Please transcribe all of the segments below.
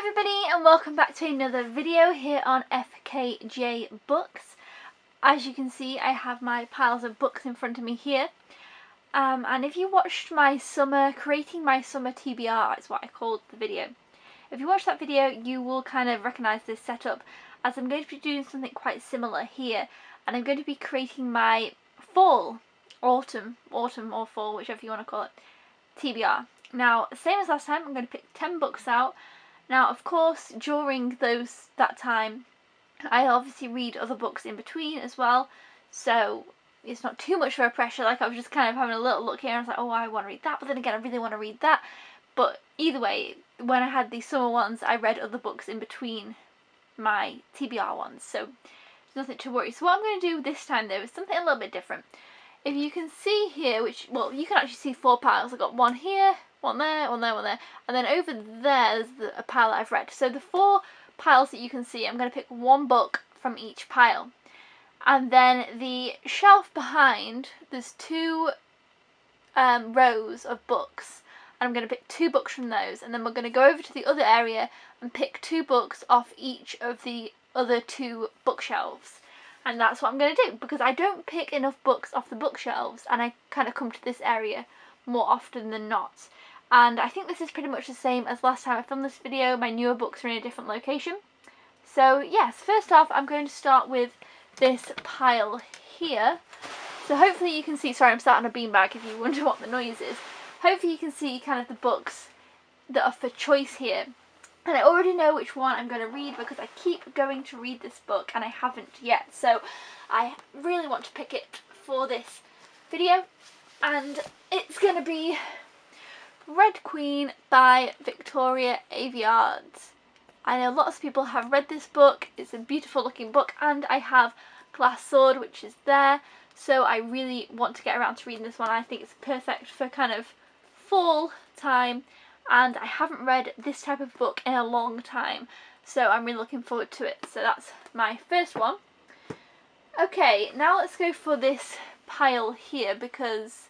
Hello everybody and welcome back to another video here on FKJ Books. As you can see, I have my piles of books in front of me here. And if you watched my creating my summer TBR, is what I called the video. If you watched that video, you will kind of recognise this setup, as I'm going to be doing something quite similar here. And I'm going to be creating my fall, autumn or fall, whichever you want to call it, TBR. Now, same as last time, I'm going to pick 10 books out. Now, of course, during that time, I obviously read other books in between as well, so it's not too much of a pressure. Like, I was just kind of having a little look here and I was like, oh, I want to read that, but then again, I really want to read that. But either way, when I had these summer ones, I read other books in between my TBR ones, so there's nothing to worry. So what I'm going to do this time, though, is something a little bit different. If you can see here, well, you can actually see 4 piles. I've got one here, one there, one there, one there, and then over there's a pile that I've read. So the 4 piles that you can see, I'm going to pick one book from each pile. And then the shelf behind, there's 2 rows of books, and I'm going to pick 2 books from those, and then we're going to go over to the other area and pick 2 books off each of the other 2 bookshelves. And that's what I'm going to do, because I don't pick enough books off the bookshelves, and I kind of come to this area more often than not. And I think this is pretty much the same as last time I filmed this video. My newer books are in a different location. So yes, first off, I'm going to start with this pile here. So hopefully you can see, sorry, I'm sat on a beanbag if you wonder what the noise is. Hopefully you can see kind of the books that are for choice here. And I already know which one I'm going to read because I keep going to read this book and I haven't yet. So I really want to pick it for this video. And it's going to be Red Queen by Victoria Aveyard. I know lots of people have read this book. It's a beautiful looking book, and I have Glass Sword, which is there. So I really want to get around to reading this one. I think it's perfect for kind of fall time. And I haven't read this type of book in a long time, so I'm really looking forward to it. So that's my first one. Okay, now let's go for this pile here, because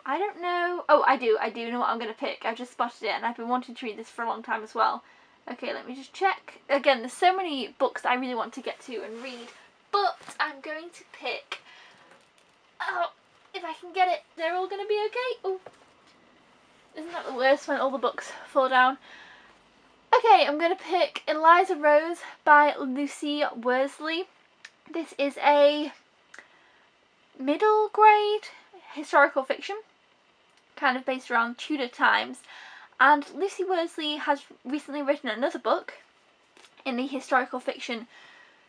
I don't know. Oh, I do know what I'm going to pick. I've just spotted it, and I've been wanting to read this for a long time as well. Okay, let me just check. Again, there's so many books that I really want to get to and read, but I'm going to pick, oh, if I can get it, they're all going to be okay. Oh. Isn't that the worst when all the books fall down? Okay, I'm going to pick Eliza Rose by Lucy Worsley. This is a middle grade historical fiction, kind of based around Tudor times. And Lucy Worsley has recently written another book in the historical fiction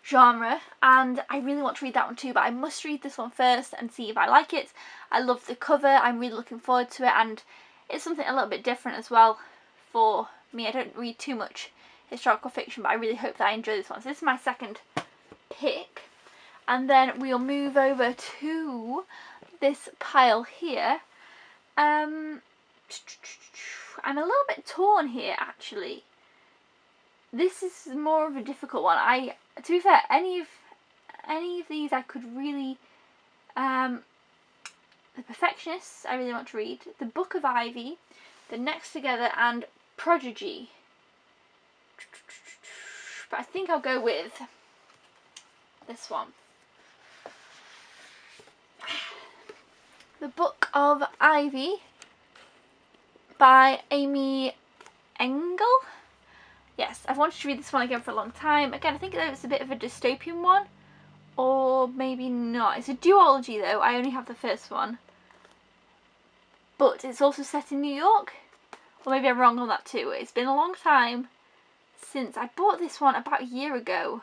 genre, and I really want to read that one too, but I must read this one first and see if I like it. I love the cover, I'm really looking forward to it, and it's something a little bit different as well for me. I don't read too much historical fiction, but I really hope that I enjoy this one. So this is my second pick. And then we'll move over to this pile here. I'm a little bit torn here, actually. This is more of a difficult one. To be fair, any of these I could really... The Perfectionists, I really want to read. The Book of Ivy, The Next Together, and Prodigy. But I think I'll go with this one. The Book of Ivy by Amy Engel. Yes, I've wanted to read this one again for a long time. Again, I think that it's a bit of a dystopian one. Or maybe not. It's a duology though. I only have the first one. But it's also set in New York. Or maybe I'm wrong on that too. It's been a long time since I bought this one, about a year ago.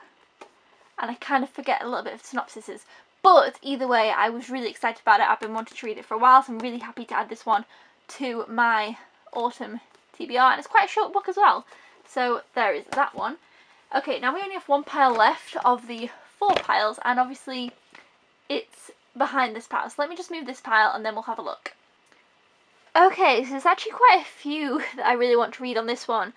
And I kind of forget a little bit of synopsises. But either way, I was really excited about it. I've been wanting to read it for a while, so I'm really happy to add this one to my autumn TBR. And it's quite a short book as well. So there is that one. Okay, now we only have 1 pile left of the 4 piles, and obviously it's behind this pile. So let me just move this pile and then we'll have a look. Okay, so there's actually quite a few that I really want to read on this one.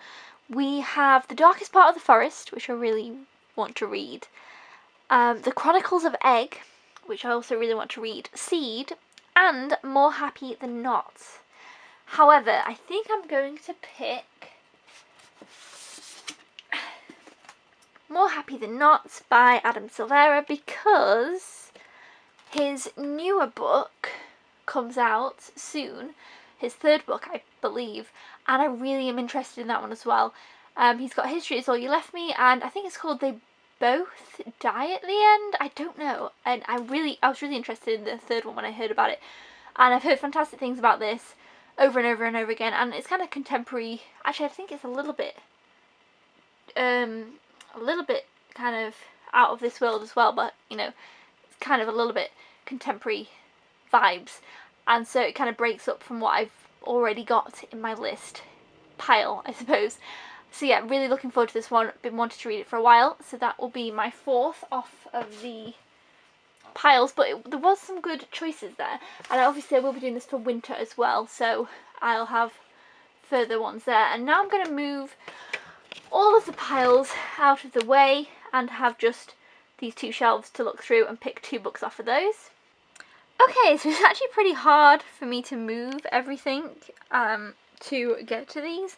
We have The Darkest Part of the Forest, which I really want to read. The Chronicles of Egg, which I also really want to read. Seed, and More Happy Than Not. However, I think I'm going to pick More Happy Than Not by Adam Silvera, because his newer book comes out soon, his third book I believe, and I really am interested in that one as well. He's got History Is All You Left Me, and I think it's called They Both Die at the End. I don't know, and I was really interested in the third one when I heard about it, and I've heard fantastic things about this over and over and over again. And it's kind of contemporary. Actually, I think it's a little bit kind of out of this world as well, but you know, it's kind of a little bit contemporary vibes, and so it kind of breaks up from what I've already got in my list pile, I suppose. So yeah, really looking forward to this one. Been wanting to read it for a while, so that will be my fourth off of the piles, but there was some good choices there, and obviously I will be doing this for winter as well, so I'll have further ones there. And now I'm going to move all of the piles out of the way and have just these two shelves to look through and pick 2 books off of those. Okay, so it's actually pretty hard for me to move everything to get to these,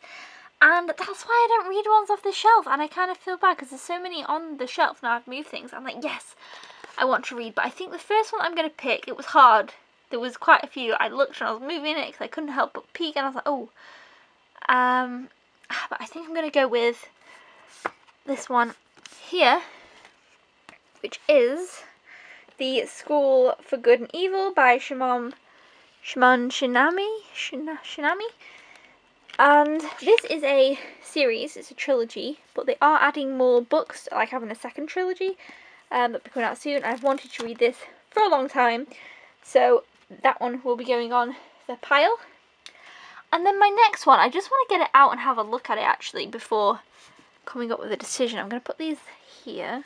and that's why I don't read ones off the shelf, and I kind of feel bad because there's so many on the shelf now. I've moved things, I'm like, yes, I want to read, but I think the first one I'm going to pick, it was hard. There was quite a few. I looked when I was moving it because I couldn't help but peek, and I was like, oh. But I think I'm going to go with this one here, which is The School for Good and Evil by Shimon Shinami. And this is a series, it's a trilogy, but they are adding more books, like having a second trilogy that'll be coming out soon. I've wanted to read this for a long time, so that one will be going on the pile. And then my next one, I just want to get it out and have a look at it actually before coming up with a decision. I'm going to put these here.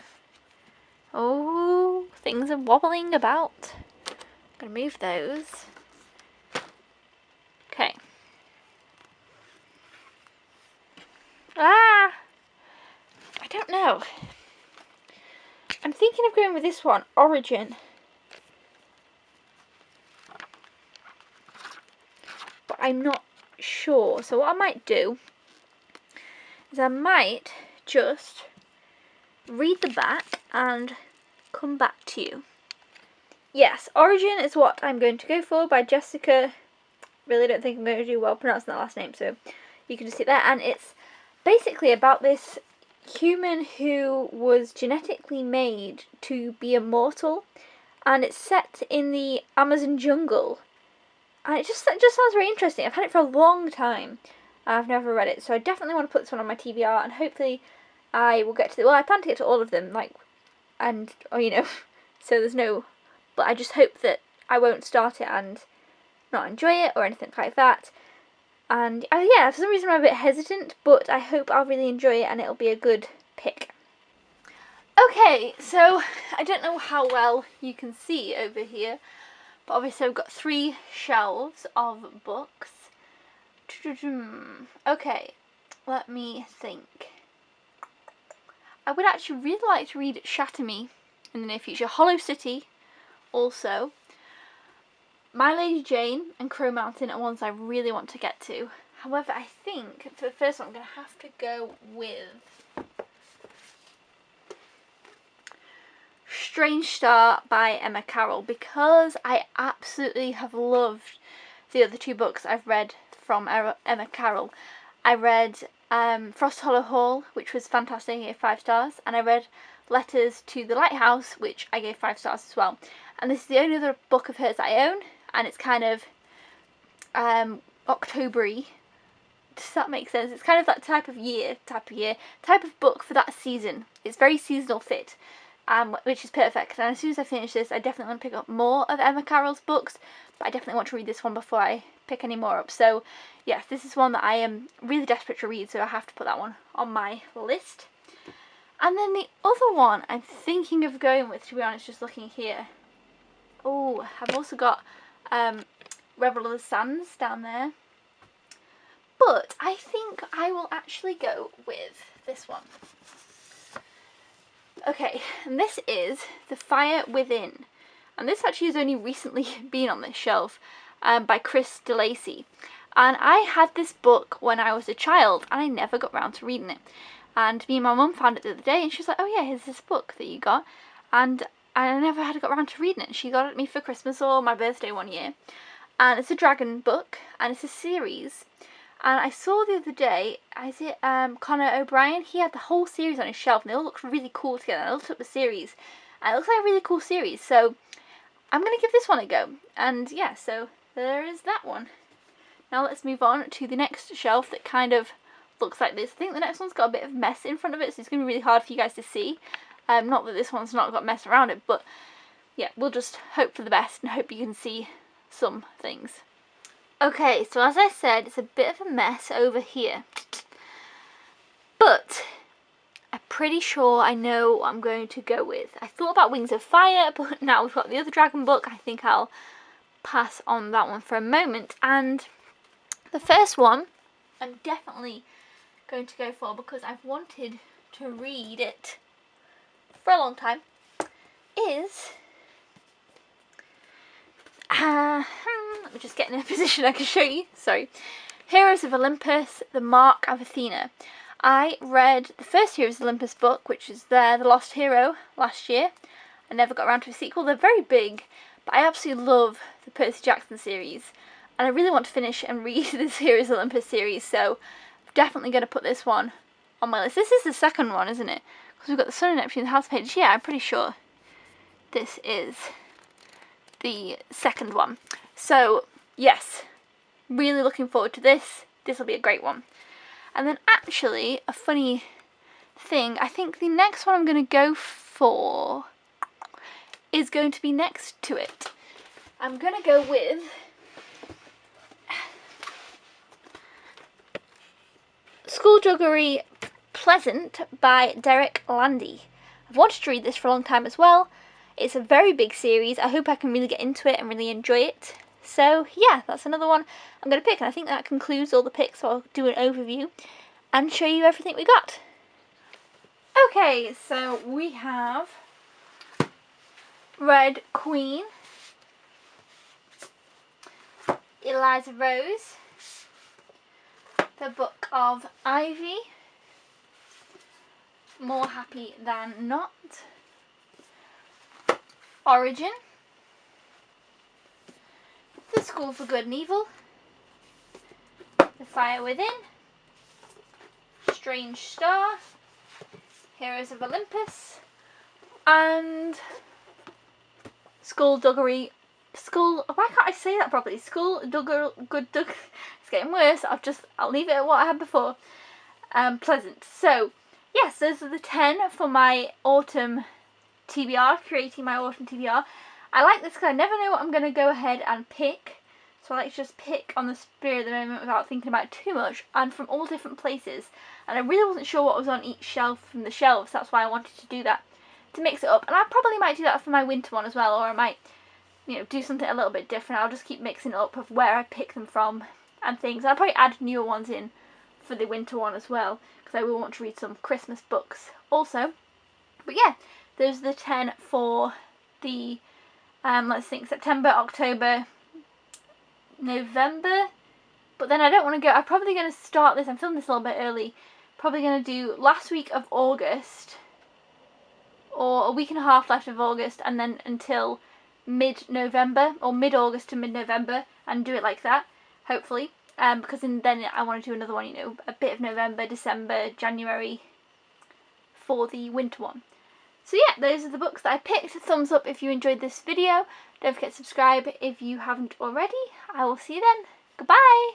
Oh, things are wobbling about. I'm going to move those. Okay. I don't know. I'm thinking of going with this one, Origin. But I'm not sure. So what I might do is I might just read the back and come back to you. Yes, Origin is what I'm going to go for, by Jessica. Really don't think I'm going to do well pronouncing that last name, so you can just see there. And it's basically about this human who was genetically made to be immortal, and it's set in the Amazon jungle, and it just sounds very interesting. I've had it for a long time. I've never read it, so I definitely want to put this one on my TBR, and hopefully I will get to I plan to get to all of them, you know, so there's no, but I just hope that I won't start it and not enjoy it or anything like that. And yeah, for some reason I'm a bit hesitant, but I hope I'll really enjoy it and it'll be a good pick. Okay, so I don't know how well you can see over here, but obviously I've got 3 shelves of books. Okay, let me think. I would actually really like to read Shatter Me in the near future. Hollow City also. My Lady Jane and Crow Mountain are ones I really want to get to. However, I think for the first one I'm going to have to go with Strange Star by Emma Carroll, because I absolutely have loved the other 2 books I've read from Emma Carroll. I read Frost Hollow Hall, which was fantastic, I gave 5 stars, and I read Letters to the Lighthouse, which I gave 5 stars as well. And this is the only other book of hers that I own, and it's kind of October-y. Does that make sense? It's kind of that type of book for that season. It's very seasonal fit, which is perfect. And as soon as I finish this, I definitely want to pick up more of Emma Carroll's books, but I definitely want to read this one before I pick any more up. So yes, this is one that I am really desperate to read, so I have to put that one on my list. And then the other one I'm thinking of going with, to be honest, just looking here. Oh, I've also got Revel of the Sands down there. But I think I will actually go with this one. Okay, and this is The Fire Within. And this actually has only recently been on this shelf by Chris DeLacy. And I had this book when I was a child and I never got round to reading it. and me and my mum found it the other day, and she was like, oh yeah, here's this book that you got, and I never had got around to reading it. She got it me for Christmas or my birthday one year, and it's a dragon book, and it's a series. And I saw the other day, is it Connor O'Brien? He had the whole series on his shelf, and they all looked really cool together. I looked up the series, and it looks like a really cool series, so I'm going to give this one a go. And yeah, so there is that one. Now let's move on to the next shelf that kind of looks like this. I think the next one's got a bit of mess in front of it, so it's going to be really hard for you guys to see. Not that this one's not got mess around it, but yeah, we'll just hope for the best and hope you can see some things. Okay, so as I said, it's a bit of a mess over here, but I'm pretty sure I know what I'm going to go with. I thought about Wings of Fire, but now we've got the other dragon book, I think I'll pass on that one for a moment. And the first one I'm definitely going to go for because I've wanted to read it for a long time, is let me just get in a position I can show you. Sorry. Heroes of Olympus, The Mark of Athena. I read the first Heroes of Olympus book, which is The Lost Hero, last year. I never got around to a sequel. They're very big, but I absolutely love the Percy Jackson series, and I really want to finish and read this Heroes of Olympus series, so I'm definitely going to put this one on my list. This is the second one, isn't it? Because we've got the Sun and Neptune, the House page. Yeah, I'm pretty sure this is the second one. So yes, really looking forward to this. This will be a great one. And then actually, a funny thing, I think the next one I'm going to go for is going to be next to it. I'm going to go with Skullduggery Pleasant by Derek Landy. I've wanted to read this for a long time as well. It's a very big series. I hope I can really get into it and really enjoy it. So yeah, that's another one I'm going to pick, and I think that concludes all the picks, so I'll do an overview and show you everything we got. Okay, so we have Red Queen, Eliza Rose, the Book of Ivy, More Happy Than Not, Origin, The School for Good and Evil, The Fire Within, Strange Star, Heroes of Olympus, and Skullduggery. Why can't I say that properly? It's getting worse. I'll leave it at what I had before. Pleasant. So yes, those are the 10 for my autumn TBR, creating my autumn TBR. I like this because I never know what I'm going to go ahead and pick, so I like to just pick on the spirit of the moment without thinking about it too much, and from all different places. And I really wasn't sure what was on each shelf from the shelves, that's why I wanted to do that, to mix it up. And I probably might do that for my winter one as well, or I might, you know, do something a little bit different. I'll just keep mixing it up of where I pick them from and things. I'll probably add newer ones in for the winter one as well, because I will want to read some Christmas books also. But yeah, those are the 10 for the, let's think, September, October, November. But then I don't want to go, I'm probably going to start this, I'm filming this a little bit early, probably going to do last week of August, or a week and a half left of August, and then until mid-November, or mid-August to mid-November, and do it like that, hopefully. Because then I want to do another one, you know, a bit of November, December, January for the winter one. So yeah, those are the books that I picked. Thumbs up if you enjoyed this video. Don't forget to subscribe if you haven't already. I will see you then. Goodbye!